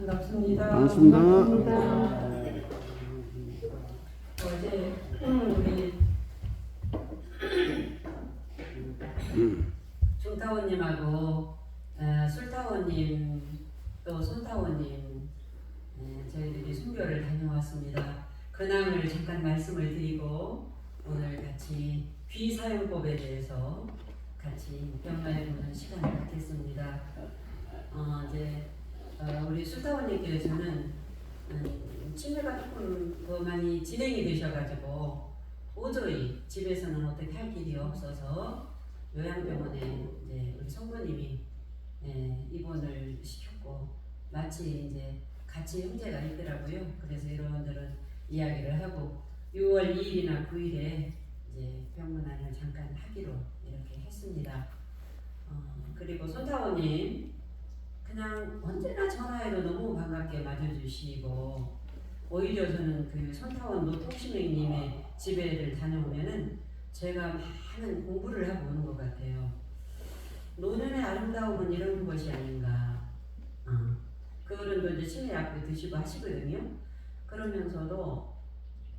반갑습니다. 반갑습니다. 어제 우리 중타원님하고 술타원님 또 손타원님 저희들이 순교를 다녀왔습니다. 근황을 잠깐 말씀을 드리고 오늘 같이 귀사용법에 대해서 같이 묵념해보는 시간을 갖겠습니다. 우리 술타원님께서는 치매가 조금 더 많이 진행이 되셔가지고 도저히 집에서는 어떻게 할 길이 없어서 요양병원에 이제 우리 성모님이 입원을 시켰고 마치 이제 같이 형제가 있더라고요. 그래서 여러분들은 이야기를 하고 6월 2일이나 9일에 이제 병문안을 잠깐 하기로 이렇게 했습니다. 그리고 손타원님 그냥 언제나 전화해도 너무 반갑게 맞아주시고 오히려 저는 그 손타원 노통시맹님의 집에를 다녀오면은 제가 많은 공부를 하고 오는 것 같아요. 노년의 아름다움은 이런 것이 아닌가. 그 어른도 이제 치매약도 드시고 하시거든요. 그러면서도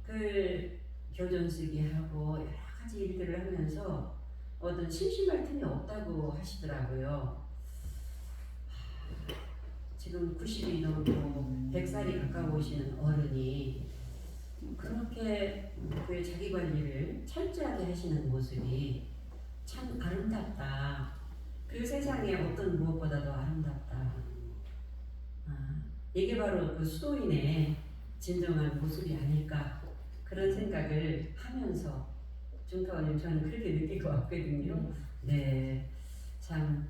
그 교전 쓰기 하고 여러 가지 일들을 하면서 어떤 심심할 틈이 없다고 하시더라고요. 지금 90이 넘고 100살이 가까우시는 어른이 그렇게 그 자기 관리를 철저하게 하시는 모습이 참 아름답다. 그 세상에 어떤 무엇보다도 아름답다. 이게 바로 그 수도인의 진정한 모습이 아닐까 그런 생각을 하면서 중타원님 저는 그렇게 느끼고 왔거든요. 네, 참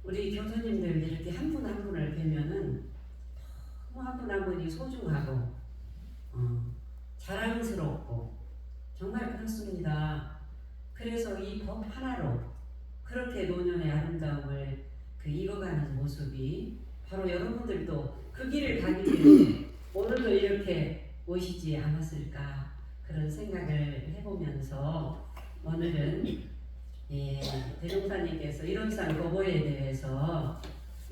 우리 교수님들 이렇게 한 분 한 분을 뵈면은 너무 한 분 한 분이 소중하고 자랑스럽고 정말 그렇습니다. 그래서 이 법 하나로 그렇게 노년의 아름다움을 이어가는 모습이 바로 여러분들도 그 길을 가기 위해 오늘도 이렇게 오시지 않았을까 그런 생각을 해보면서 오늘은 대종사님께서 일원상 거보에 대해서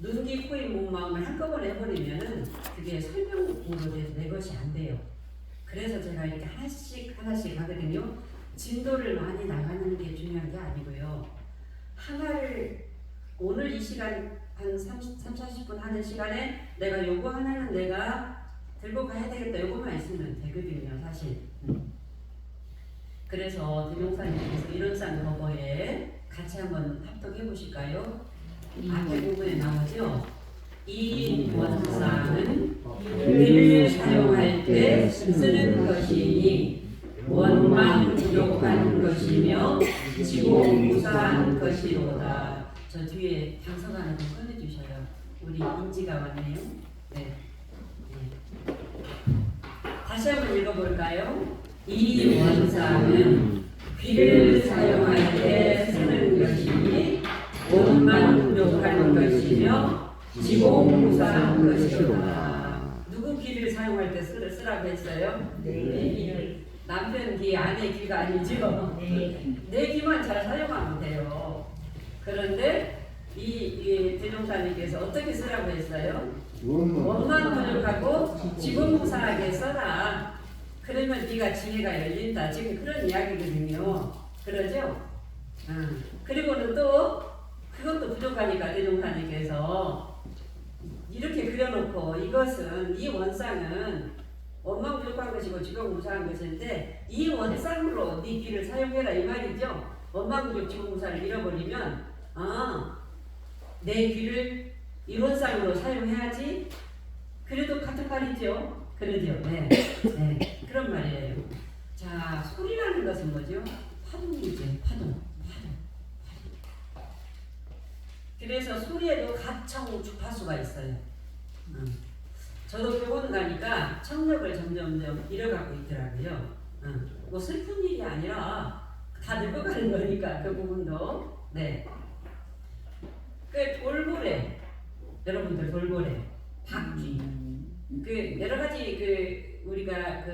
눈, 코, 입, 목, 마음을 한꺼번에 해버리면은 그게 설명으로 내 것이 안 돼요. 그래서 제가 이렇게 하나씩 하거든요. 진도를 많이 나가는 게 중요한 게 아니고요. 하나를 오늘 이 시간 한 30-40분 하는 시간에 내가 요거 하나는 내가 들고 가야 되겠다 요거만 있으면 되거든요 사실. 그래서 대종사님께서 일원상 거보에 같이 한번 합독해 보실까요? 앞에 부분에 나오죠? 이 원상은 비를 사용할 때 쓰는 것이니 원망 부족한 것이며 지공무사한 것이로다. 저 뒤에 당서관을 좀 꺼내주셔요. 우리 인지가 왔네요. 네. 다시 한번 읽어볼까요? 이 원상은 귀를 사용할 때 쓰는 것이니 원만 부족한 것이며 지공무사한 것이로다. 누구 귀를 사용할 때 쓰라고 했어요? 네. 남편 귀, 아내 귀가 아니죠? 내 귀만 잘 사용하면 돼요. 그런데 이 대종사님께서 어떻게 쓰라고 했어요? 원만 부족하고 지공무사하게 써라. 그러면 네가 지혜가 열린다. 지금 그런 이야기거든요. 그러죠? 그리고는 또 그것도 부족하니까 대종사님께서 이렇게 그려놓고 이것은 이 원상은 원망 부족한 것이고 지공무사한 것인데 이 원상으로 네 귀를 사용해라 이 말이죠. 원망 부족 지공무사를 잃어버리면 내 귀를 이 원상으로 사용해야지. 그래도 같은 말이죠. 그러죠. 네. 그런 말이에요. 자, 소리라는 것은 뭐죠? 파동이죠. 파동. 그래서 소리에도 가청 주파수가 있어요. 저도 병원 가니까 청력을 점점 잃어가고 있더라고요. 뭐 슬픈 일이 아니라 다 늙어가는 거니까 그 부분도. 네. 그 돌고래, 여러분들 돌고래, 박쥐. 그 여러 가지 우리가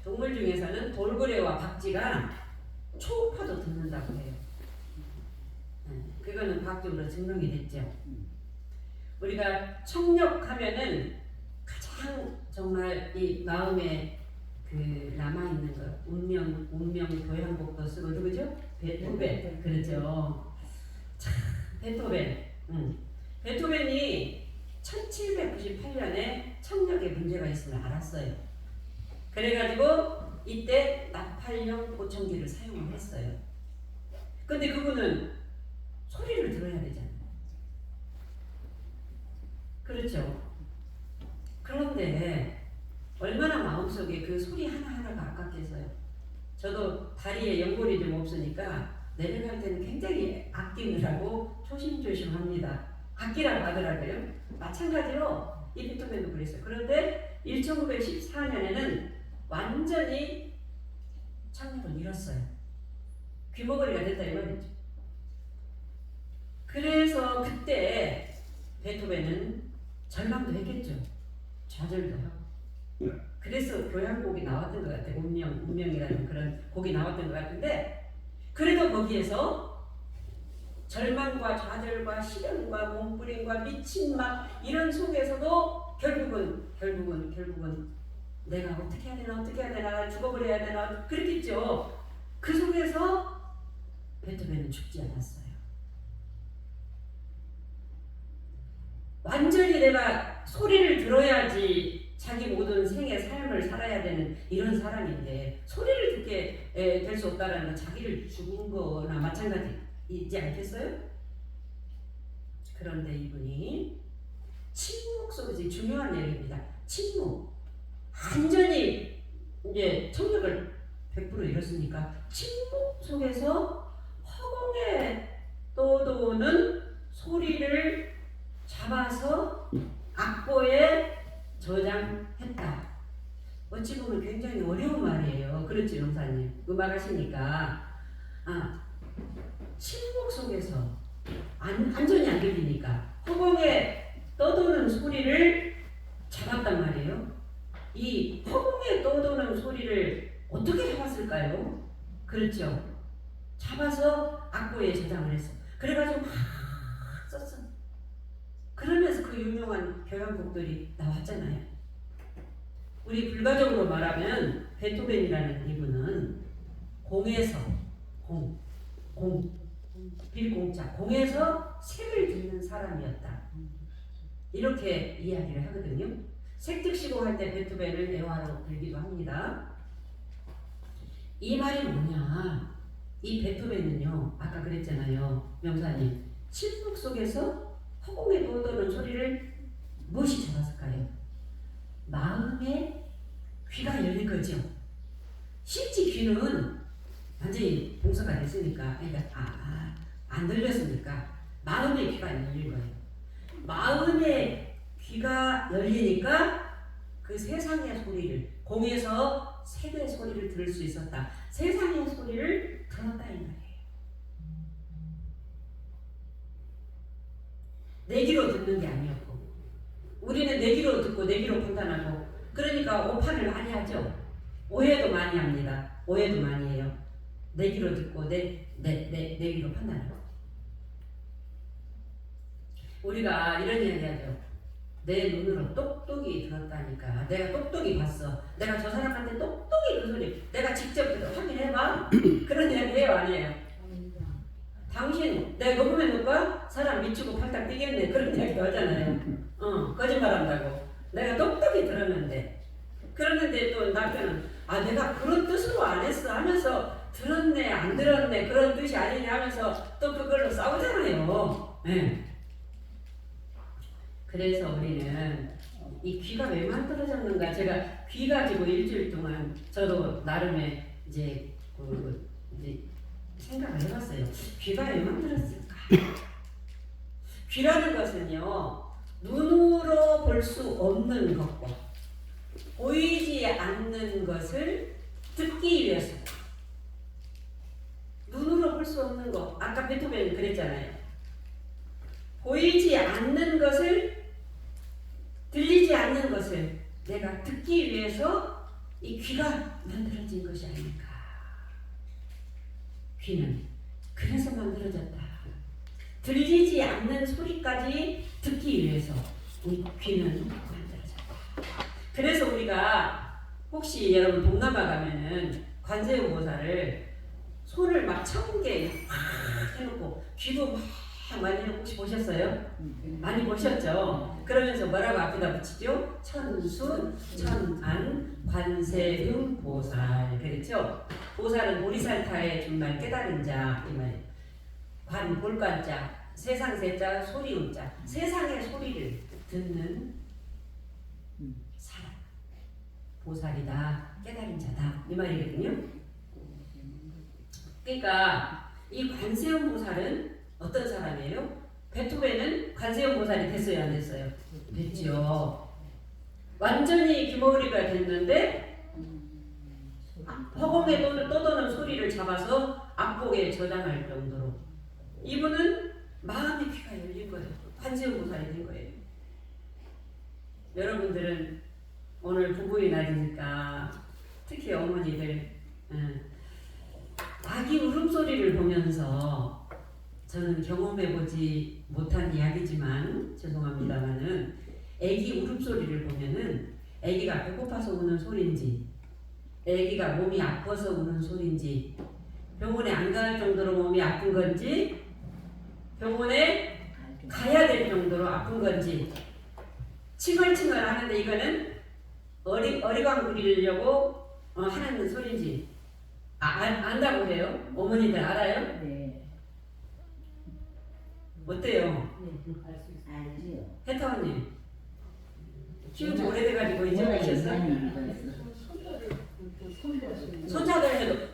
동물 중에서는 돌고래와 박쥐가 초음파도 듣는다고 해요. 그거는 과학적으로 증명이 됐죠. 우리가 청력하면은 가장 정말 이 마음에 그 남아있는 것, 운명 교향곡도 쓰고 누구죠? 베토벤. 그렇죠. 참, 베토벤. 베토벤이 1798년에 청력에 문제가 있음을 알았어요. 그래가지고 이때 나팔형 보청기를 사용을 했어요. 근데 그분은 소리를 들어야 되잖아요. 그렇죠. 그런데 얼마나 마음속에 그 소리 하나하나가 아깝겠어요. 저도 다리에 연골이 좀 없으니까 내려갈 때는 굉장히 아끼느라고 조심조심합니다. 아끼라고 하더라고요. 마찬가지로 이 베토벤도 그랬어요. 그런데 1914년에는 완전히 청력을 잃었어요. 귀머거리가 됐다 이 말이죠. 그래서 그때 베토벤은 절망도 했겠죠. 좌절도 하고. 그래서 교향곡이 나왔던 것 같아요. 운명이라는 그런 곡이 나왔던 것 같은데, 그래도 거기에서 절망과 좌절과 시련과 몸부림과 미친 막 이런 속에서도 결국은 내가 어떻게 해야 되나 죽어버려야 되나 그랬겠죠. 그 속에서 베토벤은 죽지 않았어요. 완전히 내가 소리를 들어야지 자기 모든 생의 삶을 살아야 되는 이런 사람인데 소리를 듣게 될 수 없다라는 건 자기를 죽은 거나 마찬가지이지 않겠어요? 그런데 이분이 침묵 속에서 중요한 얘기입니다. 침묵. 완전히 이제 청력을 100% 잃었으니까 침묵 속에서 허공에 떠도는 소리를 잡아서 악보에 저장했다. 어찌 보면 굉장히 어려운 말이에요. 그렇지, 용사님? 음악하시니까. 침묵 속에서 안전이 안 들리니까 허공에 떠도는 소리를 잡았단 말이에요. 이 허공에 떠도는 소리를 어떻게 잡았을까요? 그렇죠. 잡아서 악보에 저장을 했어. 그래가지고 막 썼어. 그러면서 그 유명한 교향곡들이 나왔잖아요. 우리 불가적으로 말하면 베토벤이라는 이분은 공에서 빌공자 공에서 색을 듣는 사람이었다. 이렇게 이야기를 하거든요. 색즉시공할 때 베토벤을 애화로 들기도 합니다. 이 말이 뭐냐? 이 베토벤은요, 아까 그랬잖아요, 명사님. 침묵 속에서 허공에 돋도는 소리를 무엇이 잡았을까요? 마음의 귀가 열린 거죠. 실제 귀는 완전히 봉사가 됐으니까, 그러니까 안 들렸으니까 마음의 귀가 열린 거예요. 마음의 귀가 열리니까 그 세상의 소리를, 공에서 색의 소리를 들을 수 있었다. 세상의 소리를 들었다 이 말이에요. 내기로 듣는 게 아니었고, 우리는 내기로 듣고 내기로 판단하고, 그러니까 오판을 많이 하죠. 오해도 많이 합니다. 오해도 많이 해요. 내기로 듣고 내기로 판단하고. 우리가 이런 이야기 하죠. 내 눈으로 똑똑이 들었다니까. 내가 똑똑이 봤어. 내가 저 사람한테 똑똑이 그 소리 내가 직접 확인해봐. 그런 이야기 해요, 안 해요? 당신 내가 녹음해 놓을까? 사람 미치고 팔딱 뛰겠네. 그런 이야기도 하잖아요. 거짓말한다고. 내가 똑똑히 들었는데. 그러는데 또 남편은 내가 그런 뜻으로 안 했어 하면서 들었네 안 들었네 그런 뜻이 아니냐 하면서 또 그걸로 싸우잖아요. 네. 그래서 우리는 이 귀가 왜 만들어졌는가. 제가 귀 가지고 일주일 동안 저도 나름의 이제 생각을 해봤어요. 귀가 왜 만들었을까? 귀라는 것은요, 눈으로 볼 수 없는 것과 보이지 않는 것을 듣기 위해서. 눈으로 볼 수 없는 것, 아까 베토벤이 그랬잖아요. 보이지 않는 것을, 들리지 않는 것을 내가 듣기 위해서 이 귀가 만들어진 것이 아닐까. 귀는 그래서 만들어졌다. 들리지 않는 소리까지 듣기 위해서 이 귀는 만들어졌다. 그래서 우리가 혹시 여러분 동남아 가면은 관세음 보살을 손을 막 1000개 막 해놓고 귀도 막 많이 해놓고 혹시 보셨어요? 많이 보셨죠? 그러면서 뭐라고 앞에다 붙이죠? 천수, 천안, 관세음 보살. 그렇죠? 보살은 보리살타의 정말 깨달은 자 이 말이에요. 관 볼관자, 세상 세자, 소리 음자. 세상의 소리를 듣는 사람. 보살이다, 깨달은 자다 이 말이거든요. 그러니까 이 관세음 보살은 어떤 사람이에요? 베토벤은 관세음 보살이 됐어요, 안 됐어요? 됐죠. 완전히 귀머거리가 됐는데 허공에 떠도는 소리를 잡아서 악보에 저장할 정도로 이분은 마음의 귀가 열린 거예요. 관세음 보살이 된 거예요. 여러분들은 오늘 부부의 날이니까 특히 어머니들 아기 울음소리를 보면서 저는 경험해보지 못한 이야기지만 죄송합니다만은 아기 울음소리를 보면은 아기가 배고파서 우는 소리인지 아기가 몸이 아파서 우는 소리인지 병원에 안 갈 정도로 몸이 아픈 건지 병원에 가야 될 정도로 아픈 건지 칭얼칭얼 하는데 이거는 어리광 부리려고 하는 소리인지 안다고 해요? 어머니들 알아요? 네. 어때요? 알지요. 혜타원님 키운 지 오래돼가지고 잊어버리셨어요?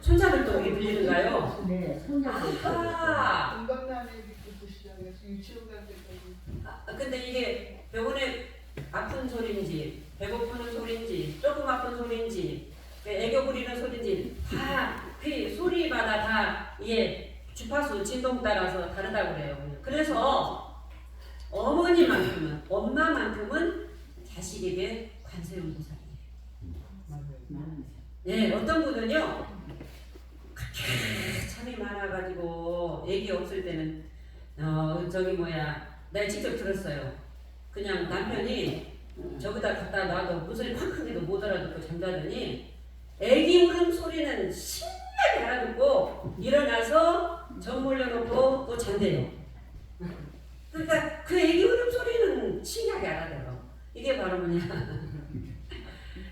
손자들도 여기 들리는가요? 네, 손자들. 아하! 건강남에부터 시작해서 유치원 갈 때까지. 근데 이게 병원에 아픈 소리인지 배고프는 소리인지 조금 아픈 소리인지 애교 부리는 소리인지 다 그 소리마다 다 이게 주파수 진동 따라서 다르다고 그래요. 그래서 어머니만큼은 엄마만큼은 자식에게 관세음 보살이에요. 예, 어떤 분은요 그렇게 참이 많아가지고 애기 없을 때는 내가 직접 들었어요. 그냥 남편이 저기다 갖다 놔도 무슨 쾅쾅해도 못 알아듣고 잠자더니 애기 울음 소리는 신나게 알아듣고 일어나서 정 몰려놓고 또 잔대요. 그러니까 그 애기 울음 소리는 신기하게 알아들어. 이게 바로 뭐냐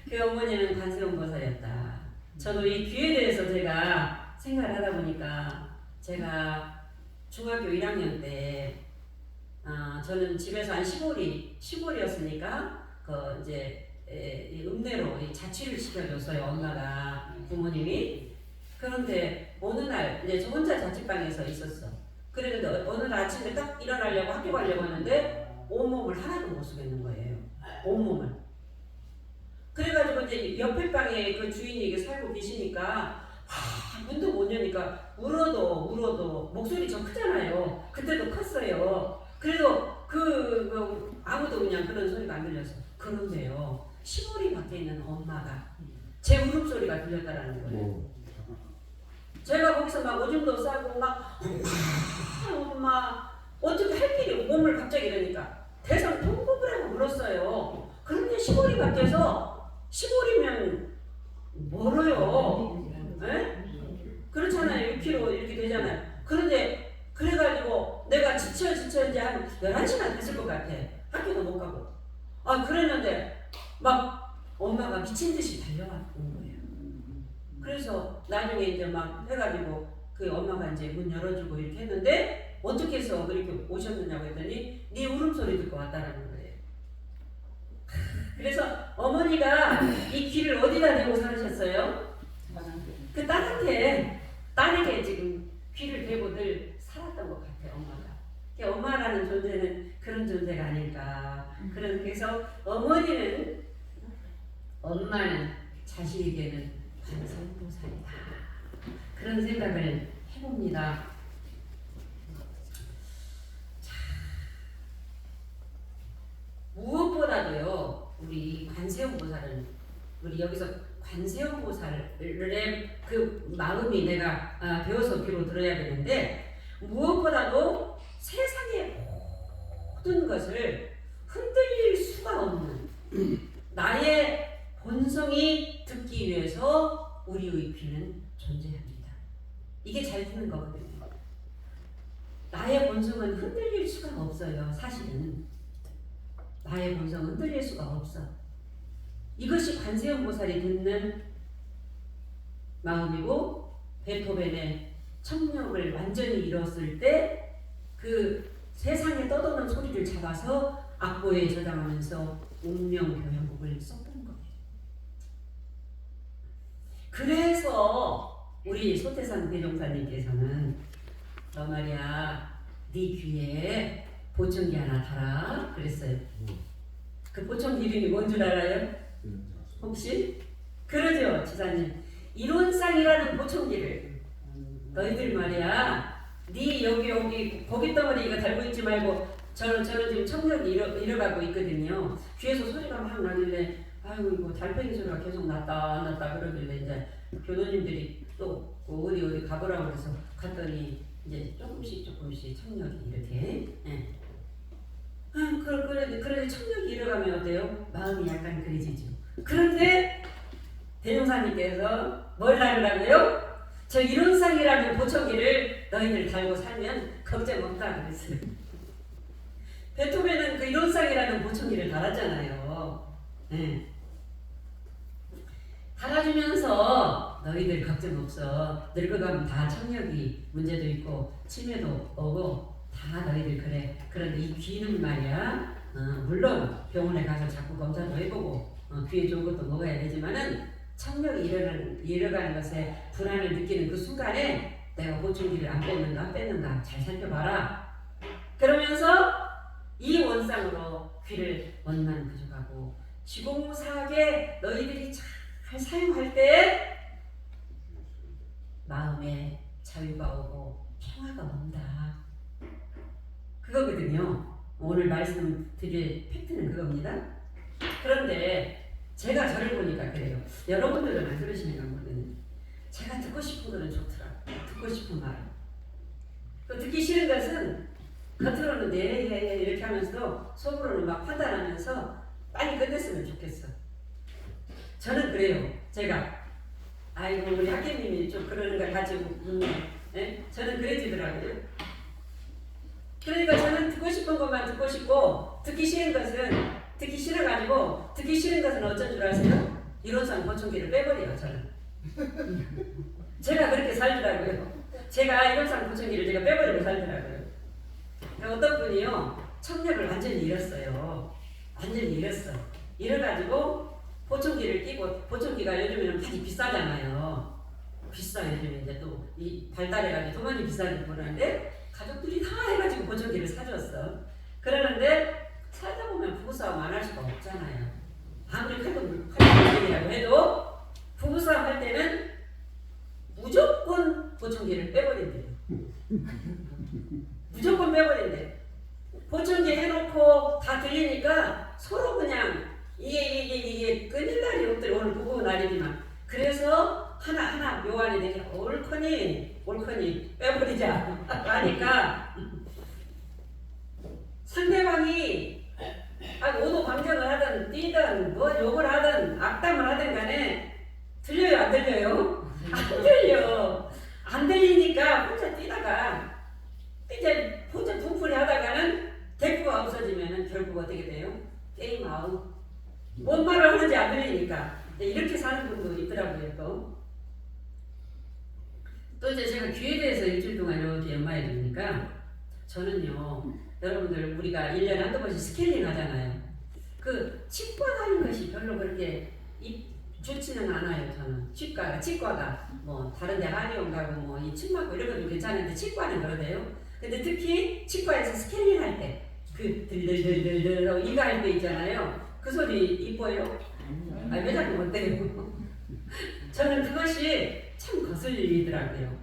그 어머니는 관세음 보살이었다. 저도 이 귀에 대해서 제가 생각을 하다 보니까 제가 중학교 1학년 때 저는 집에서 한 시골이었으니까 그 이제 읍내로 자취를 시켜줬어요. 엄마가 부모님이. 그런데 어느 날 이제 저 혼자 자취방에서 있었어. 그랬는데 어느 날 아침에 딱 일어나려고 학교 가려고 하는데 온몸을 하나도 못 쓰겠는 거예요. 온몸을. 그래가지고 이제 옆에 방에 그 주인이 이게 살고 계시니까 문도 못 여니까 울어도 목소리 저 크잖아요. 그때도 컸어요. 그래도 아무도 그냥 그런 소리가 안 들렸어. 그런데요 시골이 밖에 있는 엄마가 제 울음소리가 들렸다라는 거예요. 제가 거기서 막 오줌도 싸고 막 엄마 어떻게 할 길이 몸을 갑자기 이러니까 대상 통곡을 하고 울었어요. 그런데 시골이 바뀌어서 시골이면 멀어요. 네? 그렇잖아요. 6km 이렇게 되잖아요. 그런데 그래가지고 내가 지쳐 이제 한 11시간 됐을 것 같아. 학교도 못 가고. 그랬는데 막 엄마가 미친 듯이 달려온 거예요. 그래서 나중에 이제 막 해가지고 그 엄마가 이제 문 열어주고 이렇게 했는데 어떻게 해서 그렇게 오셨느냐고 했더니 네 울음소리 듣고 왔다라는 거예요. 그래서 어머니가 이 귀를 어디다 대고 살으셨어요? 그 딸에게 지금 귀를 대고 늘 살았던 것 같아요. 엄마가. 엄마라는 존재는 그런 존재가 아닐까. 그래서 엄마는 자식에게는 관세음보살이다. 그런 생각을 해봅니다. 자, 무엇보다도요, 우리 관세음보살은 우리 여기서 관세음보살의 그 마음이 내가 배워서 귀로 들어야 되는데 무엇보다도 세상 헛둔 것을 흔들릴 수가 없는 나의 본성이 듣기 위해서 우리의 귀는 존재합니다. 이게 잘 듣는 거거든요. 나의 본성은 흔들릴 수가 없어요. 사실은 나의 본성은 흔들릴 수가 없어. 이것이 관세음보살이 듣는 마음이고 베토벤의 청력을 완전히 잃었을 때 그 세상에 떠도는 소리를 잡아서 악보에 저장하면서 운명교향곡을 썼던 거예요. 그래서 우리 소태산 대종사님께서는 너 말이야 네 귀에 보청기 하나 달아 그랬어요. 그 보청기 이름이 뭔 줄 알아요? 혹시? 그러죠 지사님. 이론상이라는 보청기를 너희들 말이야 네 여기 고깃덩어리 이거 달고 있지 말고 저는 지금 청력이 잃어가고 있거든요. 귀에서 소리가 막 나길래 아이고 이거 달팽이 소리가 계속 났다 그러길래 이제 교도님들이 또 어디 가보라고 그래서 갔더니 이제 조금씩 청력이 이렇게 그래 청력이 잃어가면 어때요? 마음이 약간 그래지죠. 그런데 대종사님께서 뭘 하려고요? 저 이론상이라는 보청기를 너희들 달고 살면 걱정 없다 그랬어요. 베토벤은 그 이론상이라는 보청기를 달았잖아요. 네. 달아주면서 너희들 걱정 없어. 늙어가면 다 청력이 문제도 있고 치매도 오고 다 너희들 그래. 그런데 이 귀는 말이야 물론 병원에 가서 자꾸 검사도 해보고 귀에 좋은 것도 먹어야 되지만은 청력이 잃어가는 것에 불안을 느끼는 그 순간에 내가 보청기를 안 뺐는가 잘 살펴봐라. 그러면서 이 원상으로 귀를 원만 부족하고 지공사하게 너희들이 잘 사용할 때 마음에 자유가 오고 평화가 온다. 그거거든요. 오늘 말씀드릴 팩트는 그겁니다. 그런데 제가 저를 보니까 그래요. 여러분들은 안 그러시는가 모르겠는데 제가 듣고 싶은 거는 좋더라. 듣고 싶은 말. 또 듣기 싫은 것은 겉으로는 네 이렇게 하면서도 속으로는 막 판단하면서 빨리 끝냈으면 좋겠어. 저는 그래요. 제가 아이고 우리 학교님이 좀 그러는 걸 가지고 저는 그래지더라고요. 그러니까 저는 듣고 싶은 것만 듣고 싶고 듣기 싫은 것은 듣기 싫어가지고 듣기 싫은 것은 어쩐 줄 아세요? 이론상 보청기를 빼버려요. 저는 제가 그렇게 살더라고요. 제가 이론상 보청기를 제가 빼버리고 살더라고요. 어떤 분이요 청력을 완전히 잃었어요. 완전히 잃었어. 잃어가지고 보청기를 끼고 보청기가 요즘에는 많이 비싸잖아요. 비싸 요즘에 이제 또 이 발달해가지고 더 많이 비싸게 보는데 가족들이 다 해가지고 보청기를 사줬어. 그러는데 살다 보면 부부싸움 안 할 수가 없잖아요. 아무리 칼국물이라고 해도 부부싸움 할 때는 무조건 보청기를 빼버린대요. 무조건 빼버린대. 보청기 해놓고 다 들리니까 서로 그냥 이게 끊일 날이 없더래. 오늘 부부 날이지만. 그래서 하나 묘안이 되게 옳거니 빼버리자 하니까 상대방이 오도방정을 하든 뛰든 뭐 욕을 하든 악담을 하든 간에 들려요 안 들려요? 안 들려. 안 들리니까 혼자 뛰다가 이제 혼자 분풀이 하다가는 대꾸가 없어지면은 결국 어떻게 돼요? 게임 아웃. 뭔 말을 하는지 안 들리니까 이렇게 사는 분도 있더라고요. 또 이제 제가 귀에 대해서 일주일 동안 이렇게 연마해 주니까 저는요 여러분들 우리가 1년에 한두 번씩 스케일링 하잖아요. 그 치과 가는 것이 별로 그렇게 좋지는 않아요. 저는 치과가 뭐 다른 데 한의원 가고 뭐 이 침 맞고 이런 것도 괜찮은데 치과는 그러대요. 근데 특히 치과에서 스케일링 할 때 그 들들들들들 이거 할 때 있잖아요. 그 소리 이뻐요? 왜 자꾸 못해요? 저는 그것이 참 거슬리더라고요.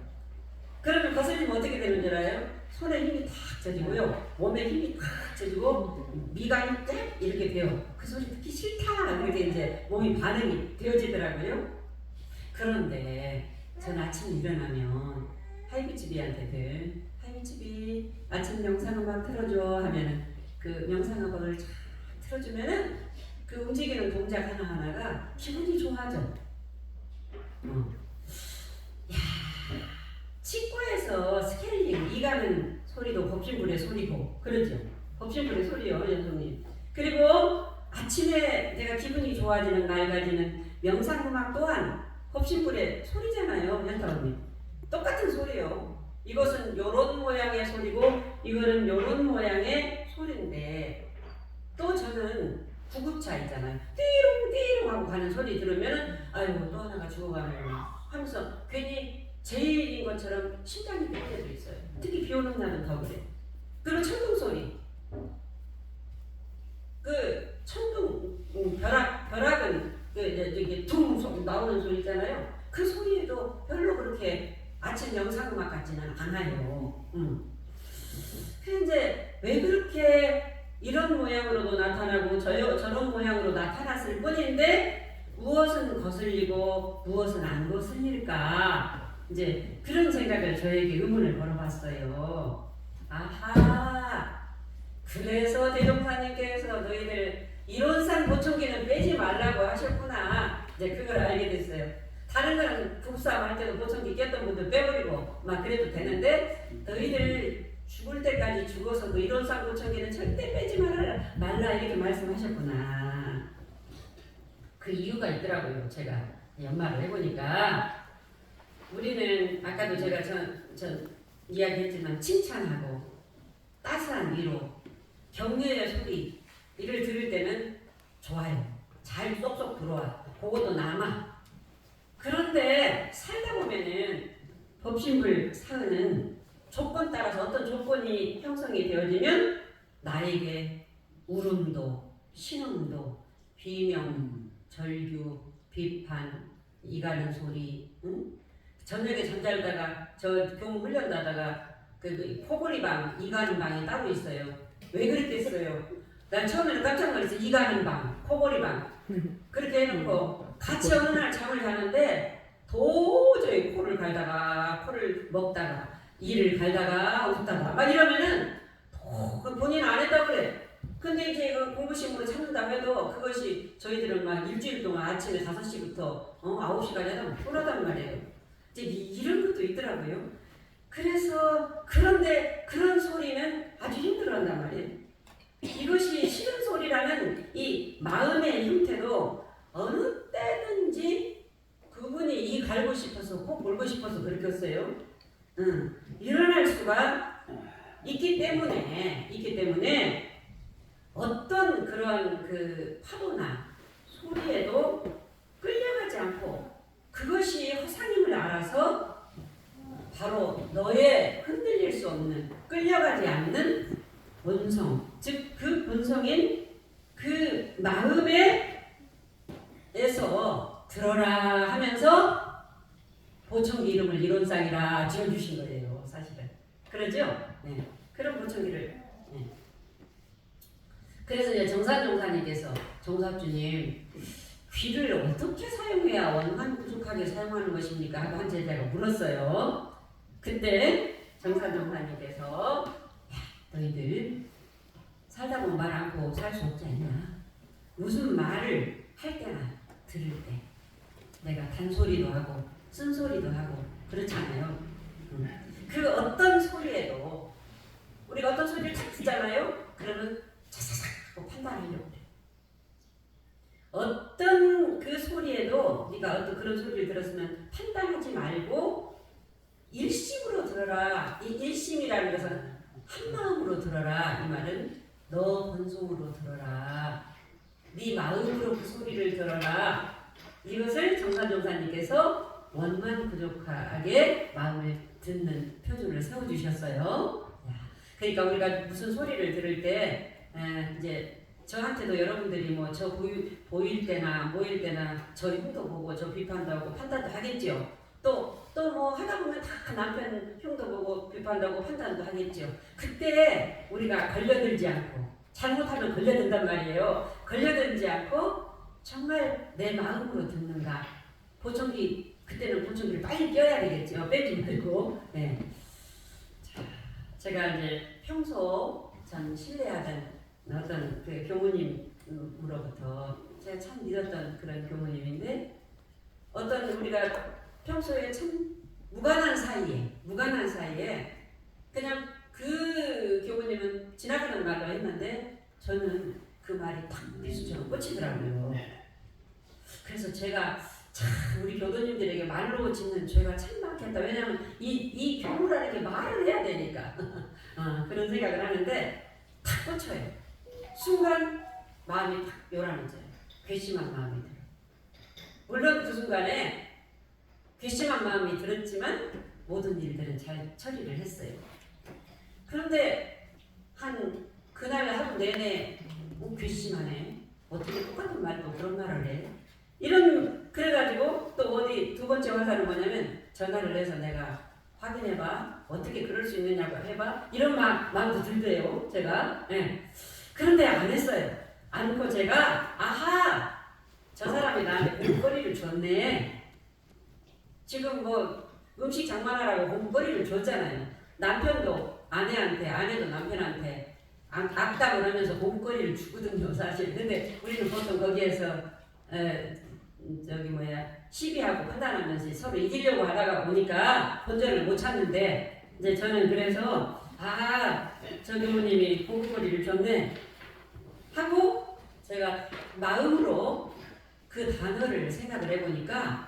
그러면 거슬리면 어떻게 되는 줄 알아요? 손에 힘이 탁 젖이고요. 몸에 힘이 탁 젖이고 미간이 쫙 이렇게 돼요. 그 소리 듣기 싫다. 그렇게 이제 몸이 반응이 되어지더라고요. 그런데 전 아침에 일어나면 하이비집이한테들 하이비집이 아침 영상음악 틀어줘 하면은 그 명상음악을 쫙 틀어주면은 그 움직이는 동작 하나하나가 기분이 좋아져. 야, 치과에서 스케일링 이 가는 소리도 법신불의 소리고 그러죠. 법신불의 소리요, 연송님. 그리고 아침에 내가 기분이 좋아지는 맑아지는 명상음악 또한 법신불의 소리잖아요, 연타원님. 똑같은 소리요. 이것은 요런 모양의 소리고 이거는 요런 모양의 소리인데 또 저는 구급차 있잖아요. 띠롱 하고 가는 소리 들으면 아이고 또 하나가 죽어가네요 하면서 괜히 제 일인 것처럼 심장이 뛸 때도 있어요. 특히 비 오는 날은 더 그래. 그리고 천둥 소리. 그 천둥 벼락은 이게 둥 소리 나오는 소리 있잖아요. 그 소리에도 별로 그렇게 아침 명상음악 같지는 않아요. 근데 이제 왜 그렇게 이런 모양으로도 나타나고 저런 모양으로 나타났을 뿐인데 무엇은 거슬리고 무엇은 안 거슬릴까? 이제 그런 생각을 저에게 의문을 걸어봤어요. 아하, 그래서 대종사님께서 너희들 이론상 보청기는 빼지 말라고 하셨구나. 이제 그걸 알게 됐어요. 다른 거는 부부싸움 할 때도 보청기 꼈던 분들 빼버리고 막 그래도 되는데 너희들 죽을 때까지 죽어서도 이론상 보청기는 절대 빼지 말라 이렇게 말씀하셨구나. 그 이유가 있더라고요. 제가 연말을 해보니까 우리는 아까도 제가 전 이야기했지만 칭찬하고 따스한 위로 격려의 소리 이를 들을 때는 좋아요. 잘 쏙쏙 들어와. 그것도 남아. 그런데 살다 보면은 법신불 사은은 조건 따라서 어떤 조건이 형성이 되어지면 나에게 울음도 신음도 비명 절규 비판 이가는 소리 저녁에 잠자다가 저 교무 훈련하다가 그 포고리방 이가는 방이 따로 있어요. 왜 그랬겠어요? 난 처음에는 깜짝 놀랐어. 이가는 방 포고리방 그렇게 해놓고 같이 어느 날 잠을 자는데 도저히 코를 갈다가 코를 먹다가 이를 갈다가 웃다가 막 이러면은 본인 안 했다고 그래. 근데 이제 공부심으로 참는다고 해도 그것이 저희들은 막 일주일 동안 아침에 5시부터 9시까지 하다 피곤하단 말이에요. 이제 이런 것도 있더라고요. 그래서 그런데 그런 소리는 아주 힘들어한단 말이에요. 이것이 싫은 소리라는 이 마음의 형태도 어느 때든지 그분이 이 갈고 싶어서 꼭 몰고 싶어서 그랬겠어요. 일어날 수가 있기 때문에 어떤 그런 그 파도나 소리에도 끌려가지 않고 그것이 허상임을 알아서 바로 너의 흔들릴 수 없는 끌려가지 않는 본성, 즉 그 본성인 그 마음에서 들어라 하면서 보청기 이름을 이론상이라 지어주신 거예요, 사실은. 그러죠? 네. 그런 보청기를. 네. 그래서 이제 정산종사님께서 정사주님 귀를 어떻게 사용해야 원만 부족하게 사용하는 것입니까? 하고 한 제자가 물었어요. 그때 정산종사님께서 야, 너희들 살다 보면 말 않고 살 수 없지 않냐? 무슨 말을 할 때나 들을 때 내가 단소리도 하고 쓴소리도 하고 그렇잖아요. 그 어떤 소리에도 우리가 어떤 소리를 탁 듣잖아요. 그러면 자사삭 하고 판단하려고 그래. 어떤 그 소리에도 네가 어떤 그런 소리를 들었으면 판단하지 말고 일심으로 들어라. 이 일심이라는 것은 한 마음으로 들어라. 이 말은 너 본성으로 들어라. 네 마음으로 그 소리를 들어라. 이것을 정산종사님께서 원만 부족하게 마음을 듣는 표준을 세워주셨어요. 그러니까 우리가 무슨 소리를 들을 때 이제 저한테도 여러분들이 뭐 저 보일 때나 모일 때나 저 흉도 보고 저 비판도 하고 판단도 하겠죠. 또 뭐 하다 보면 다 남편 흉도 보고 비판도 하고 판단도 하겠죠. 그때 우리가 걸려들지 않고 잘못하면 걸려든단 말이에요. 걸려들지 않고 정말 내 마음으로 듣는가. 보청기 그때는 보청기를 빨리 껴야 되겠죠. 빼지 말고. 네. 자, 제가 이제 평소 전 신뢰하던 어떤 그 교무님으로부터 제가 참 믿었던 그런 교무님인데 어떤 우리가 평소에 참 무관한 사이에 그냥 그 교무님은 지나가는 말로 했는데 저는 그 말이 딱 비수처럼 꽂히더라고요. 그래서 제가 참 우리 교도님들에게 말로 짓는 죄가 참 많겠다. 왜냐하면 이 교무라는 게 말을 해야 되니까 그런 생각을 하는데 탁 꽂혀요. 순간 마음이 탁 요란해져요. 괘씸한 마음이 들어요. 물론 그 순간에 괘씸한 마음이 들었지만 모든 일들은 잘 처리를 했어요. 그런데 한 그날 하루 내내 괘씸하네. 어떻게 똑같은 말도 그런 말을 해. 그래가지고 또 어디 두 번째 화살은 뭐냐면 전화를 해서 내가 확인해봐. 어떻게 그럴 수 있느냐고 해봐. 이런 마음도 들대요. 제가. 네. 그런데 안 했어요. 않고 제가 아하! 저 사람이 나한테 공부거리를 줬네. 지금 뭐 음식 장만하라고 공부거리를 줬잖아요. 남편도 아내한테, 아내도 남편한테 악담을 하면서 공부거리를 주거든요, 사실. 근데 우리는 보통 거기에서 시비하고 판단하면서 서로 이기려고 하다가 보니까 본전을 못 찾는데 이제 저는 그래서 저 교무님이 공부거리를 줬네 하고 제가 마음으로 그 단어를 생각을 해보니까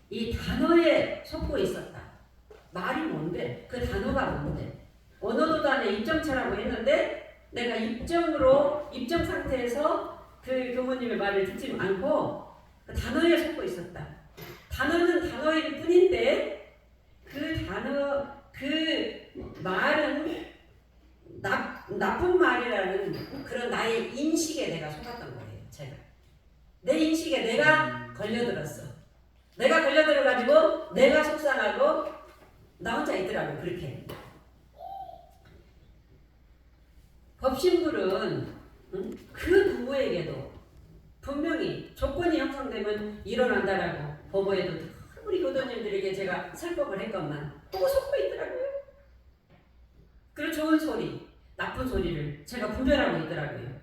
이 단어에 속고 있었다. 말이 뭔데? 그 단어가 뭔데? 언어도단에 입정체라고 했는데 내가 입정 상태에서 그 교무님의 말을 듣지 않고 그 단어에 속고 있었다. 단어는 단어일 뿐인데 그 말은 나쁜 말이라는 그런 나의 인식에 내가 속았던 거예요. 제가 내 인식에 내가 걸려들었어. 내가 걸려들어가지고 내가 속상하고 나 혼자 있더라고. 그렇게 법신불은 그 누구에게도 분명히 조건이 형성되면 일어난다라고 법어에도 우리 교도님들에게 제가 설법을 했건만 보고 속고 있더라고요. 그리고 좋은 소리, 나쁜 소리를 제가 분별하고 있더라고요.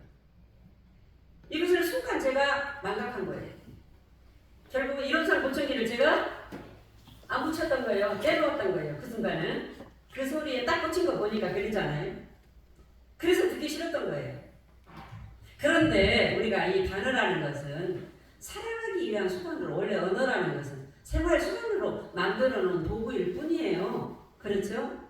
이것을 순간 제가 망각한 거예요. 결국은 이론상 보청기를 제가 안 붙였던 거예요. 빼놓았던 거예요. 그 순간은. 그 소리에 딱 꽂힌 거 보니까 그러잖아요. 그래서 듣기 싫었던 거예요. 그런데 우리가 이 단어라는 것은 사랑하기 위한 수단으로 원래 언어라는 것은 생활 수단으로 만들어 놓은 도구일 뿐이에요. 그렇죠?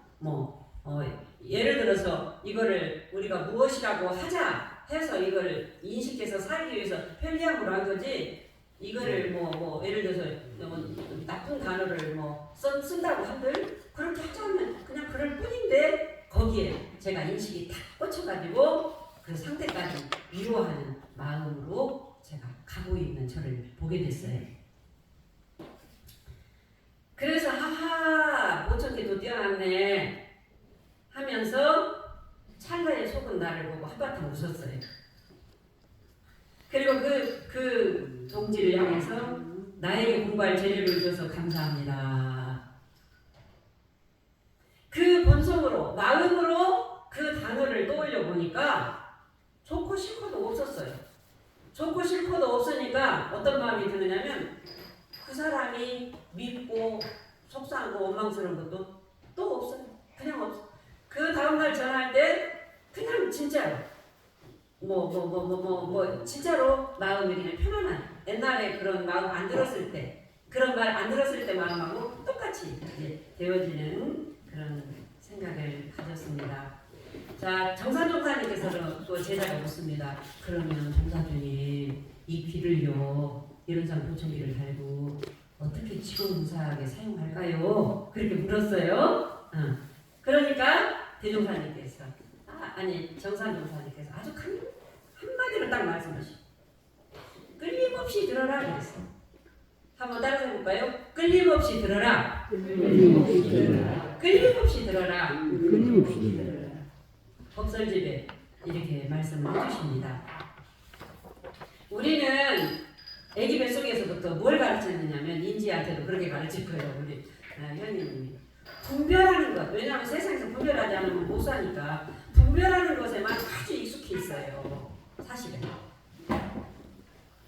예를 들어서 이거를 우리가 무엇이라고 하자 해서 이거를 인식해서 살기 위해서 편리함으로 한 거지 이거를 예를 들어서 나쁜 단어를 쓴다고 한들 그렇게 하자면 그냥 그럴 뿐인데 거기에 제가 인식이 탁 꽂혀가지고 그 상태까지 위로하는 마음으로 제가 가고 있는 저를 보게 됐어요. 그래서 보청기도 뛰어났네 하면서 찰나에 속은 나를 보고 한바탕 웃었어요. 그리고 그 동지를 향해서 나에게 공부할 재료를 줘서 감사합니다. 그 본성으로 마음으로 그 단어를 떠올려 보니까 좋고 싫고도 없었어요. 좋고 싫고도 없으니까 어떤 마음이 드느냐면 그 사람이 믿고 속상하고 원망스러운 것도 또 없어요. 그냥 없어. 그 다음날 전화할 때 그냥 진짜로 진짜로 마음이 그냥 편안한 옛날에 그런 마음 안 들었을 때 그런 말 안 들었을 때 마음하고 똑같이 이제 되어지는 그런 생각을 가졌습니다. 자, 정산 종사님께서는 또 제자가 묻습니다. 그러면 종사주님 이 귀를요 이런상 보청기를 달고 어떻게 직원무사하게 사용할까요? 그렇게 물었어요. 그러니까 대종사님께서 정산종사님께서 아주 한마디로 딱 말씀하시고 끊임없이 들어라 그랬어. 한번 따라서 해볼까요? 끊임없이 들어라. 끊임없이 들어라. 법설집에 이렇게 말씀을 해주십니다. 우리는 아기 뱃속에서부터 뭘 가르쳤느냐면 인지한테도 그렇게 가르칠 거예요. 우리 현님이 분별하는 것. 왜냐하면 세상에서 분별하지 않으면 못 사니까 분별하는 것에만 아주 익숙해 있어요. 사실은.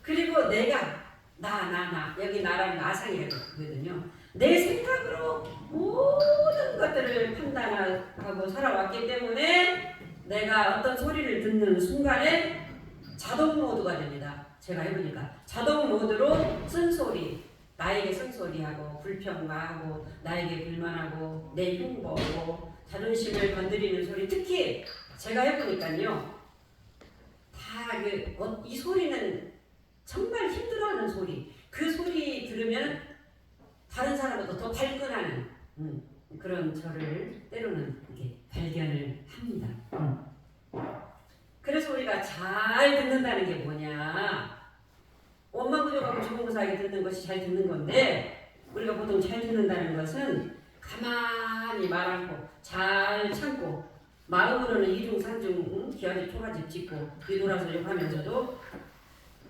그리고 내가 나 여기 나라는 나상이거든요. 내 생각으로 모든 것들을 판단하고 살아왔기 때문에 내가 어떤 소리를 듣는 순간에 자동 모드가 됩니다. 제가 해보니까 자동 모드로 쓴소리, 나에게 쓴소리하고 불평하고 나에게 불만하고 내 흉보고 자존심을 건드리는 소리, 특히 제가 해보니까요, 다 이 소리는 정말 힘들어하는 소리, 그 소리 들으면 다른 사람보다 더 발끈하는 그런 저를 때로는 이렇게 발견을 합니다. 그래서 우리가 잘 듣는다는 게 뭐냐? 원망구조하고 주공사하게 듣는 것이 잘 듣는 건데, 우리가 보통 잘 듣는다는 것은 가만히 말 않고 잘 참고 마음으로는 이중삼중 기와집 초가집 짓고 뒤돌아서 욕하면서도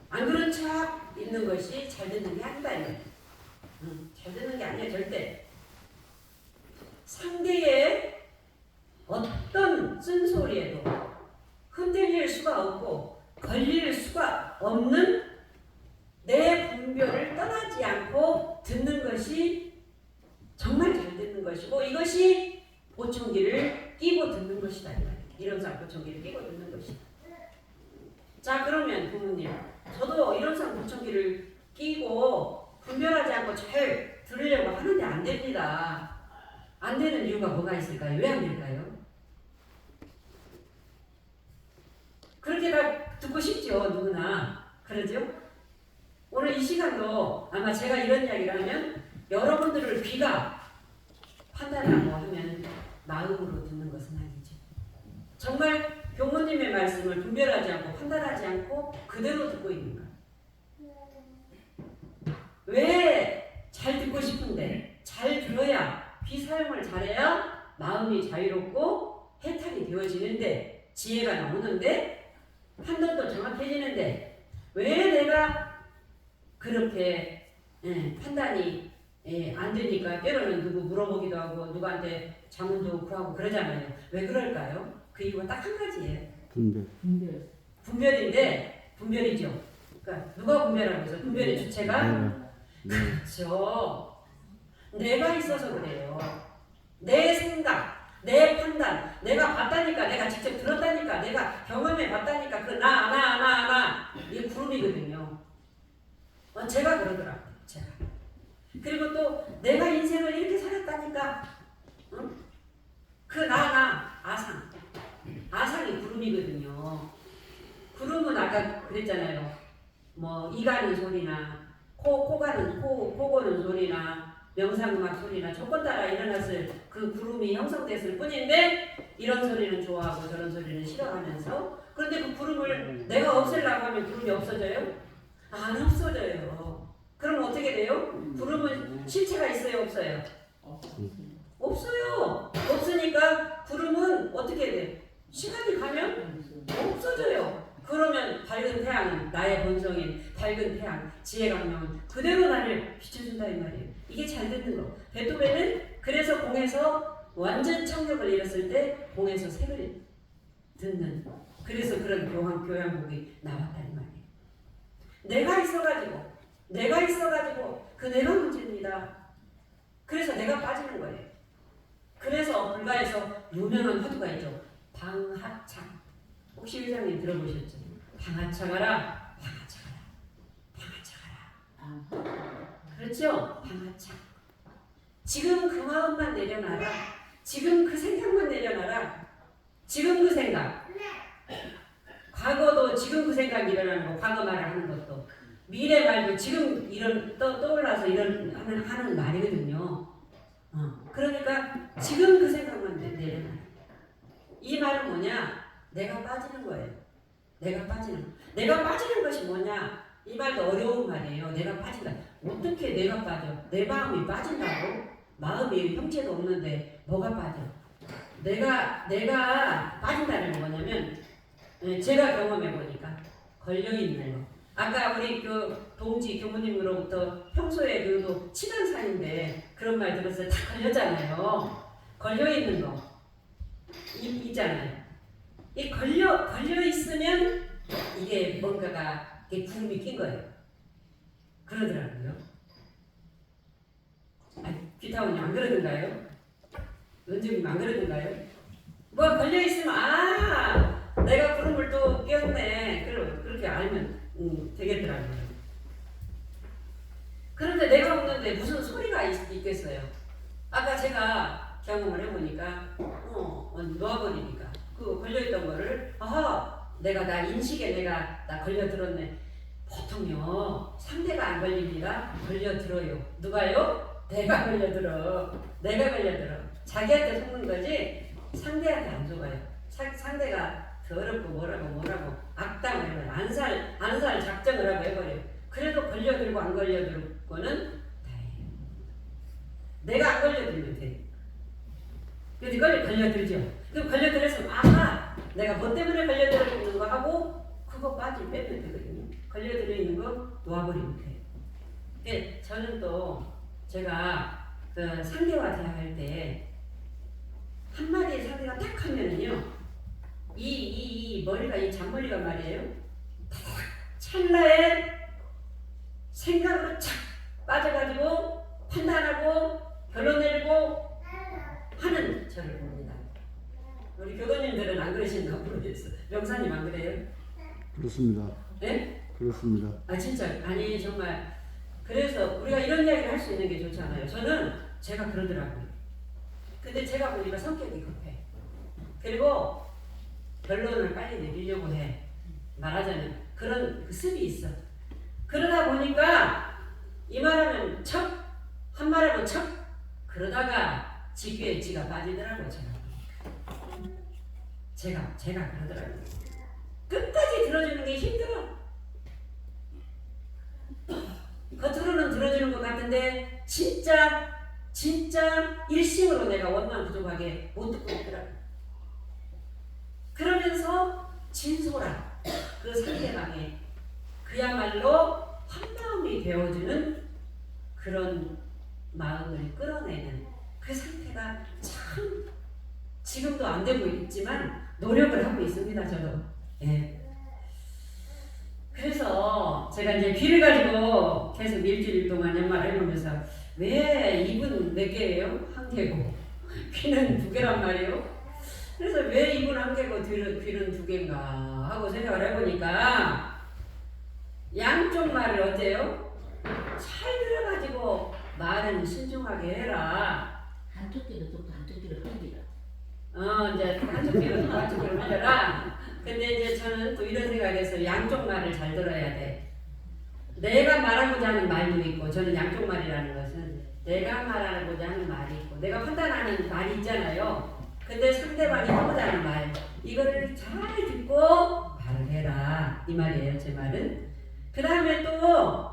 안 그런 척 있는 것이 잘 듣는 게 아니다. 잘 듣는 게 아니야 절대. 상대의 어떤 쓴소리에도 흔들릴 수가 없고 걸릴 수가 없는 내 분별을 떠나지 않고 듣는 것이 정말 잘 듣는 것이고, 이것이 보청기를 끼고 듣는 것이다. 이런상 보청기를 끼고 듣는 것이다. 자, 그러면 부모님, 저도 이런상 보청기를 끼고 분별하지 않고 잘 들으려고 하는데 안 됩니다. 안 되는 이유가 뭐가 있을까요? 왜 안 될까요? 그렇게 다 듣고 싶죠, 누구나. 그러죠? 오늘 이 시간도 아마 제가 이런 이야기를 하면 여러분들을 귀가 판단하고 하면 마음으로 듣는 것은 아니죠. 정말 교모님의 말씀을 분별하지 않고 판단하지 않고 그대로 듣고 있는가? 왜 잘 듣고 싶은데 잘 들어야 귀 사용을 잘해야 마음이 자유롭고 해탈이 되어지는데 지혜가 나오는데 판단도 정확해지는데 왜 내가 그렇게 판단이 안 되니까 때로는 누구 물어보기도 하고 누구한테 자문도 구하고 그러잖아요. 왜 그럴까요? 그 이유가 딱 한 가지예요. 분별인데 분별이죠. 그러니까 누가 분별하고 있어? 분별의 주체가 그렇죠. 내가 있어서 그래요. 내 생각, 내 판단, 내가 봤다니까, 내가 직접 들었다니까, 내가 경험해 봤다니까 그 나 이게 구름이거든요. 제가 그러더라고요. 제가. 그리고 또 내가 인생을 이렇게 살았다니까 그 아상이 구름이거든요. 구름은 아까 그랬잖아요. 뭐 이 가는 소리나 코 고는 소리나 명상음악 소리나 조건 따라 일어났을 그 구름이 형성됐을 뿐인데 이런 소리는 좋아하고 저런 소리는 싫어하면서, 그런데 그 구름을 내가 없애려고 하면 구름이 없어져요? 안 없어져요. 그럼 어떻게 돼요? 구름은 실체가 있어요, 없어요? 없어요. 없으니까 구름은 어떻게 돼? 시간이 가면 없어져요. 그러면 밝은 태양은 나의 본성인 밝은 태양, 지혜강령은 그대로 나를 비춰준다 이 말이에요. 이게 잘 듣는 거. 베토벤은 그래서 공에서 완전 청력을 잃었을 때 공에서 색을 듣는, 그래서 그런 교향곡이 나왔다 이 말이에요. 내가 있어가지고 그 내가 문제입니다. 그래서 내가 빠지는 거예요. 그래서 불가에서 유명한 화두가 있죠. 방하창. 혹시 회장님 들어보셨죠? 방하창하라, 방하창하라. 그렇죠? 방하창. 지금 그 마음만 내려놔라. 지금 그 생각만 내려놔라. 지금 그 생각. 과거도 지금 그 생각이 일어나는 거, 과거 말을 하는 것도. 미래 말도 지금 떠올라서 하는 말이거든요. 그러니까 지금 그 생각만 내려놔. 이 말은 뭐냐? 내가 빠지는 거예요. 내가 빠지는 것이 뭐냐? 이 말도 어려운 말이에요. 내가 빠진다. 어떻게 내가 빠져? 내 마음이 빠진다고? 마음이 형체도 없는데 뭐가 빠져? 내가 빠진다는 건 뭐냐면 제가 경험해 보니까 걸려 있는 거. 아까 우리 그 동지 교무님으로부터 평소에 그래도 친한 사이인데 그런 말 들었어요. 다 걸렸잖아요. 걸려 있는 거 있잖아요. 이 걸려 있으면 이게 뭔가가 이게 구름이 낀 거예요. 그러더라고요. 귀타원님 안 그러던가요? 은주님 안 그러던가요? 뭐 걸려 있으면 내가 구름을 또 끼웠네. 그렇게 알면 되겠더라고요. 그런데 내가 없는데 무슨 소리가 있겠어요? 아까 제가 경험을 해보니까 놓아버리니까 그 걸려있던 거를 내가 나 인식에 나 걸려들었네. 보통요 상대가 안 걸립니다. 걸려들어요. 누가요? 내가 걸려들어. 자기한테 속는 거지 상대한테 안 속아요. 상대가 더럽고 뭐라고 악당을 해버려요. 안 살 작정을 하고 해버려요. 그래도 걸려들고 안 걸려들고는 다행이에요. 내가 안 걸려들면 돼. 근데 걸려들죠. 그럼 걸려들었으면 내가 뭐 때문에 걸려들었는 거 하고 그거 빼면 되거든요. 걸려들어 있는 거 놓아버리면 돼요. 근데 저는 또 제가 그 상대와 대화할 때 한마디의 상대가 딱 하면은요 이 머리가 이 잔머리가 말이에요 찰나에 생각으로 착 빠져가지고 판단하고 결론 내리고 하는 저를 봅니다. 우리 교도님들은 안 그러시나 모르겠어요. 명사님 안 그래요? 그렇습니다. 네? 그렇습니다. 진짜 아니 정말 그래서 우리가 이런 이야기를 할 수 있는 게 좋잖아요. 저는 제가 그러더라고요. 근데 제가 보니까 성격이 급해. 그리고 결론을 빨리 내리려고 해. 말하자면 그런 그 습이 있어. 그러다 보니까 이 말하면 척, 한 말하면 척. 그러다가 지 귀에 지가 빠지더라고요. 제가 그러더라고요. 끝까지 들어주는 게 힘들어. 겉으로는 들어주는 것 같은데 진짜 일심으로 내가 원망 부족하게 못 듣고 있더라고요. 그러면서 진솔한 그 상대방의 그야말로 한마음이 되어주는 그런 마음을 끌어내는 그 상태가 참 지금도 안 되고 있지만 노력을 하고 있습니다. 저도. 예. 그래서 제가 이제 귀를 가지고 계속 일주일 동안 연말을 해보면서 왜 입은 4개예요? 1개고 귀는 2개란 말이에요. 그래서 왜 입은 1개고 귀는 2개인가 하고 생각을 해보니까 양쪽 말을 어때요? 잘 들어가지고 말은 신중하게 해라. 한쪽 귀로 듣고 한쪽 귀로 흘리라. 이제 한쪽 귀로 듣고 한쪽 귀로 흘려라. 근데 이제 저는 또 이런 생각에서 양쪽 말을 잘 들어야 돼. 내가 말하고자 하는 말도 있고, 저는 양쪽 말이라는 것은 내가 말하고자 하는 말이 있고, 내가 판단하는 말이 있잖아요. 근데 상대방이 하고자 하는 말, 이거를 잘 듣고 말을 해라. 이 말이에요, 제 말은. 그 다음에 또,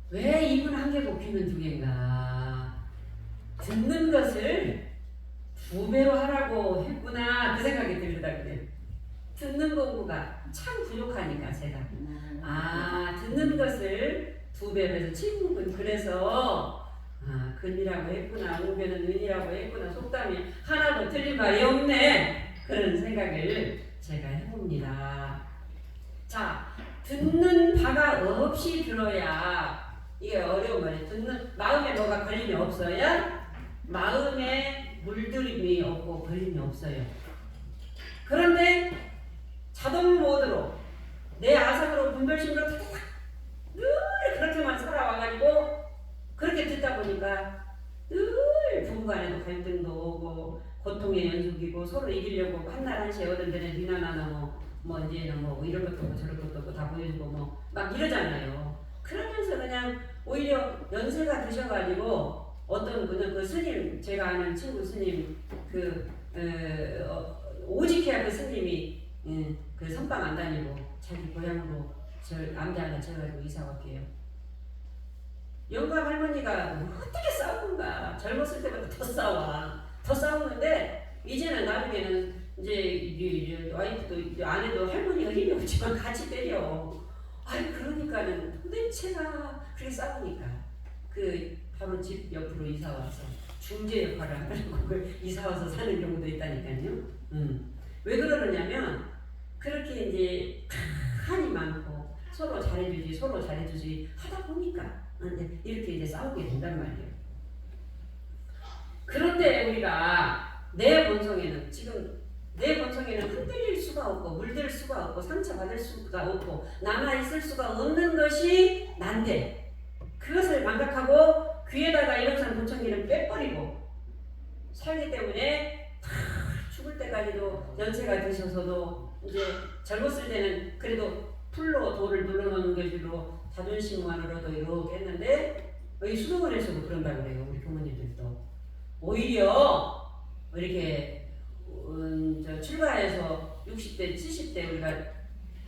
왜 입은 1개고 귀는 2개인가? 듣는 것을 2배로 하라고 했구나 그 생각이 들더라고요. 듣는 공부가 참 부족하니까 제가 듣는 것을 2배로 해서 7분분 그래서 근이라고 했구나 5배는 은이라고 했구나 속담이 하나도 틀린 말이 없네 그런 생각을 제가 해봅니다. 자, 듣는 바가 없이 들어야 이게 어려운 말이에요. 듣는 마음에 뭐가 걸림이 없어야 마음에 물들임이 없고 걸림이 없어요. 그런데 자동 모드로 내 아상으로 분별심으로 탁탁탁 늘 그렇게만 살아와가지고 그렇게 듣다 보니까 늘 부부간에도 갈등도 오고 고통의 연속이고 서로 이기려고 한날 한시에 어떤 데는 비난하나 뭐 이제는 뭐 이런 것도 없고 저런 것도 없고 다 보여주고 뭐 막 이러잖아요. 그러면서 그냥 오히려 연세가 드셔가지고 어떤 그냥 그 스님 제가 아는 친구 스님 오직해야 그 스님이 그 선방 안 다니고 자기 고향으로 암자 하나 쳐가지고 이사 왔게요. 영감 할머니가 어떻게 싸우는가 젊었을 때보다 더 싸우는데 이제는 나중에는 이제 와이프도 아내도 할머니가 힘이 없지만 같이 때려. 아이 그러니까는 도대체가 그렇게 싸우니까 그 바로 집 옆으로 이사 와서 중재 역할을 하려고 그걸 이사 와서 사는 경우도 있다니까요. 왜 그러느냐면 그렇게 이제 한이 많고 서로 잘해주지 하다 보니까 이렇게 이제 싸우게 된단 말이에요. 그런데 우리가 내 본성에는 흔들릴 수가 없고 물들 수가 없고 상처받을 수가 없고 남아있을 수가 없는 것이 난데 그것을 망각하고 귀에다가 이런산 보청기를 빼버리고 살기 때문에 죽을 때까지도 연세가 드셔서도 이제 젊었을 때는 그래도 풀로 돌을 눌러놓는 것으로 자존심만으로도 이렇게 했는데 이 수도원에서도 그런다고 그래요. 우리 부모님들도 오히려 이렇게 출가해서 60대 70대 우리가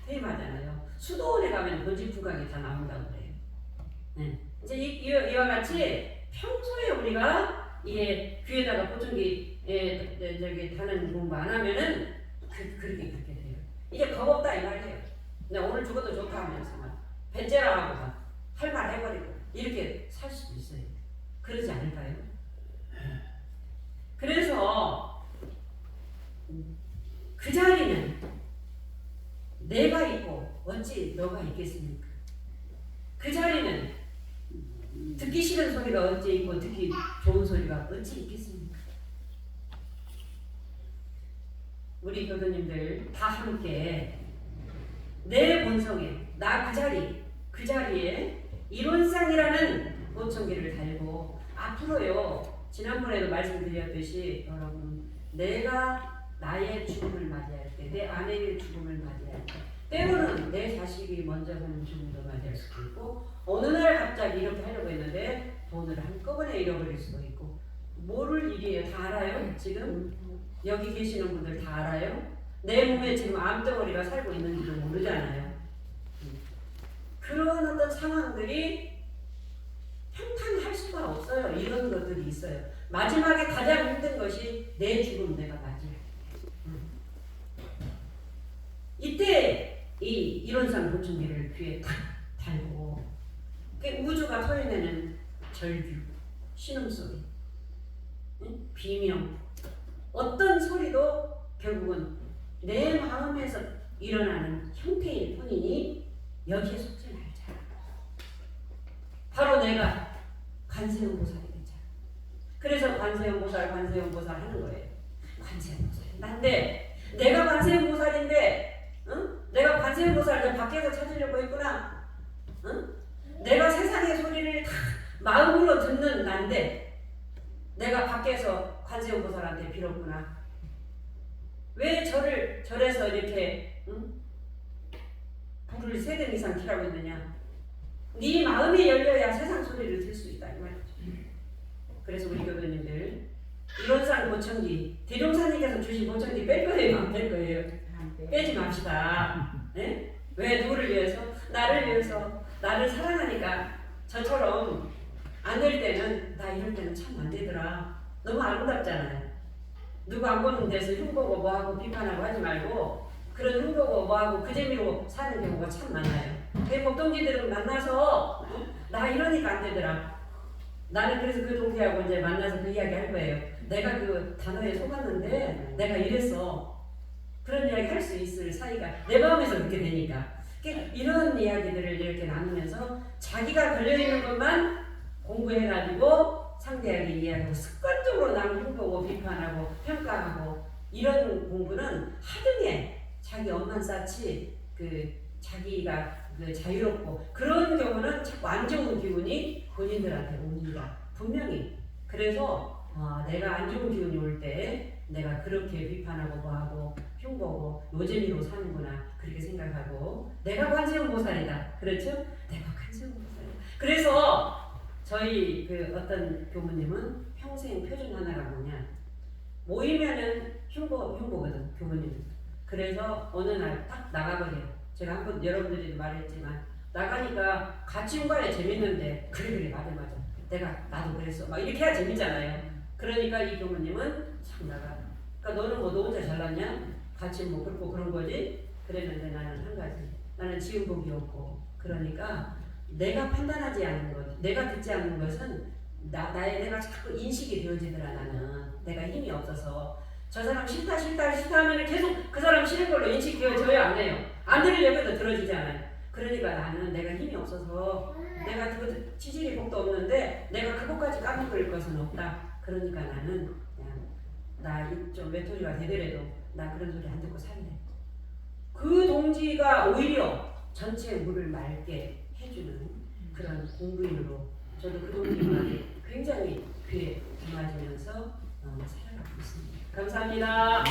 퇴임하잖아요. 수도원에 가면 본집후강이 다 나온다고 그래요. 네. 이제 이와 같이 평소에 우리가 이게 귀에다가 보청기 저기 다는 공부 안 하면은 그렇게 돼요. 이게 겁 없다 이 말이에요. 그냥 오늘 죽어도 좋다 하면서만 배째라 하고 할 말 해버리고 이렇게 살 수도 있어요. 그러지 않을까요? 그래서 그 자리는 내가 있고 어찌 너가 있겠습니까? 그 자리는 듣기 싫은 소리가 어찌 있고 듣기 좋은 소리가 어찌 있겠습니까? 우리 교도님들 다 함께 내 본성에 나 그 자리에 이론상이라는 보청기를 달고 앞으로요 지난번에도 말씀드렸듯이 여러분 내가 나의 죽음을 맞이할 때 내 아내의 죽음을 맞이할 때 때로는 내 자식이 먼저 하는 죽음도 맞이할 수도 있고 어느 날 갑자기 이렇게 하려고 했는데 돈을 한꺼번에 잃어버릴 수도 있고 모를 일이에요. 다 알아요? 지금 여기 계시는 분들 다 알아요? 내 몸에 지금 암덩어리가 살고 있는지도 모르잖아요. 그런 어떤 상황들이 평탄할 수가 없어요. 이런 것들이 있어요. 마지막에 가장 힘든 것이 내 죽음 내가 맞이할 때. 이때 이 이론상 보충기를 귀에 탁 달고 우주가 토해내는 절규, 신음소리, 비명 어떤 소리도 결국은 내 마음에서 일어나는 형태일 뿐이니 여기에 속지 말자. 바로 내가 관세음보살이 되자. 그래서 관세음보살 하는 거예요. 관세음보살. 난데 내가 관세음보살인데, 내가 관세음보살을 밖에서 찾으려고 했구나. 내가 세상의 소리를 다 마음으로 듣는 난데 내가 밖에서 관세음보살한테 빌었구나. 왜 절에서 이렇게 불을 3등 이상 켜라고 했느냐? 네 마음이 열려야 세상 소리를 들 수 있다 이 말이죠. 그래서 우리 교도님들 이론상 보청기 대종사님께서 주신 보청기 뺄 거예요, 안 뺄 거예요? 빼지 맙시다. 네? 왜 누구를 위해서? 나를 위해서. 나를 사랑하니까 저처럼 안 될 때는 나 이럴 때는 참 안 되더라. 너무 아름답잖아요. 누구 안 보는 데서 흉보고 뭐하고 비판하고 하지 말고 그런 흉보고 뭐하고 그 재미로 사는 경우가 참 많아요. 내 복동지들은 만나서 나 이러니까 안 되더라. 나는 그래서 그 동태하고 이제 만나서 그 이야기 할 거예요. 내가 그 단어에 속았는데 내가 이랬어. 그런 이야기 할 수 있을 사이가 내 마음에서 그렇게 되니까. 이런 이야기들을 이렇게 나누면서 자기가 걸려있는 것만 공부해가지고 상대에게 이해하고 습관적으로 남을 흉보고 비판하고 평가하고 이런 공부는 하등에 자기 엄만 쌓지 자기가 자유롭고 그런 경우는 자꾸 안 좋은 기운이 본인들한테 옵니다. 분명히. 그래서 내가 안 좋은 기운이 올 때 내가 그렇게 비판하고 뭐하고 흉보고 노재미로 사는구나 그렇게 생각하고 내가 관세음보살이다. 그렇죠? 내가 관세음보살이다. 그래서 저희 어떤 교무님은 평생 표준 하나가 뭐냐 모이면은 흉보거든 교무님은. 그래서 어느 날 딱 나가버려요. 제가 한번 여러분들이 말했지만 나가니까 같이 hun가에 재밌는데 그래 맞아 나도 그랬어 막 이렇게 해야 재밌잖아요. 그러니까 이 교무님은 참 나가. 그러니까 너는 뭐 너 혼자 잘났냐? 같이 뭐 그렇고 그런 거지. 그랬는데 나는 한 가지. 나는 지음복이 없고 그러니까 내가 판단하지 않는 것, 내가 듣지 않는 것은 내가 자꾸 인식이 되어지더라. 나는 내가 힘이 없어서 저 사람 싫다 하면 계속 그 사람 싫은 걸로 인식되어져요. 안 해요. 안 들으려고 해도 들어지지 않아요. 그러니까 나는 내가 힘이 없어서 내가 그 치질이 복도 없는데 내가 그것까지 까먹을 것은 없다. 그러니까 나는 그냥 나 좀 외톨이가 되더라도 나 그런 소리 안 듣고 살래. 그 동지가 오히려 전체 물을 맑게 해주는 그런 공부인으로 저도 그 동지 말이 굉장히 귀에 담아지면서 살아가고 있습니다. 감사합니다.